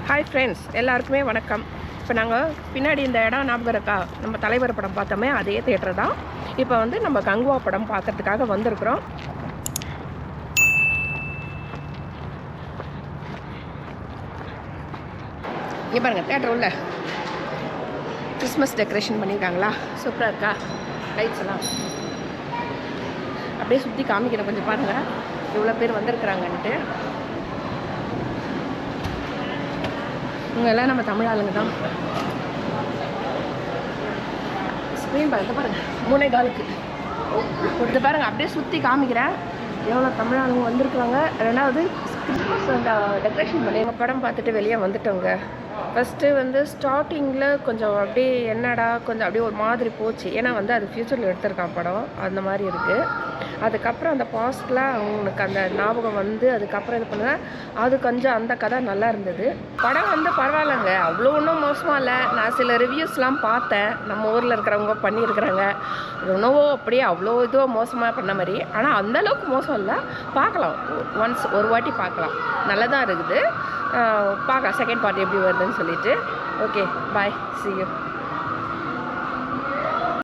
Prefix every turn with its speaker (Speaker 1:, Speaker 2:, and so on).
Speaker 1: Hi friends, எல்லாருக்குமே வணக்கம். இப்போ நாங்கள் பின்னாடி இந்த இடம் ஞாபகம் இருக்கா, நம்ம தலைவர் படம் பார்த்தோமே அதே தேட்டர் தான். இப்போ வந்து நம்ம கங்குவா படம் பார்க்கறதுக்காக வந்திருக்கிறோம். இங்கே பாருங்கள், தேட்டர் உள்ள கிறிஸ்மஸ் டெக்கரேஷன் பண்ணியிருக்காங்களா, சூப்பராக இருக்கா, லைட்ஸ் எல்லாம் அப்படியே சுற்றி காமிக்கிறேன். கொஞ்சம் பாருங்கள் இவ்வளோ பேர் வந்திருக்கிறாங்கன்ட்டு. இவங்க எல்லாம் நம்ம தமிழ் ஆளுங்க தான். ஸ்க்ரீன் பாருங்க, பாருங்க 3 காலுக்கு கொடுத்து பாருங்க, அப்படியே சுற்றி காமிக்கிறேன் எவ்வளோ தமிழ் ஆளுங்க வந்திருக்காங்க. ரெண்டாவது கிறிஸ்மஸ் அந்த டெக்கரேஷன் பண்ணி எங்கள் படம் பார்த்துட்டு வெளியே வந்துட்டோங்க. ஃபஸ்ட்டு வந்து ஸ்டார்டிங்கில் கொஞ்சம் அப்படியே என்னடா கொஞ்சம் அப்படியே ஒரு மாதிரி போச்சு. ஏன்னா வந்து அது ஃப்யூச்சரில் எடுத்திருக்கான் படம், அந்த மாதிரி இருக்குது. அதுக்கப்புறம் அந்த பாஸ்டில் அவங்களுக்கு அந்த ஞாபகம் வந்து அதுக்கப்புறம் இது பண்ணுவேன். அது கொஞ்சம் அந்த கதை நல்லா இருந்தது. படம் வந்து பரவாயில்லைங்க, அவ்வளோ ஒன்றும் மோசமாக இல்லை. நான் சில ரிவ்யூஸ்லாம் பார்த்தேன், நம்ம ஊரில் இருக்கிறவங்க பண்ணியிருக்கிறாங்க. உணவோ அப்படியே அவ்வளோ இதுவோ மோசமாக பண்ண மாதிரி, ஆனால் அந்தளவுக்கு மோசம் இல்லை. பார்க்கலாம், ஒன்ஸ் ஒரு வாட்டி பார்க்கலாம், நல்லா தான் இருக்குது. பார்க்கலாம் செகண்ட் பார்ட் எப்படி வருதுன்னு சொல்லிட்டு. Okay, bye, see you.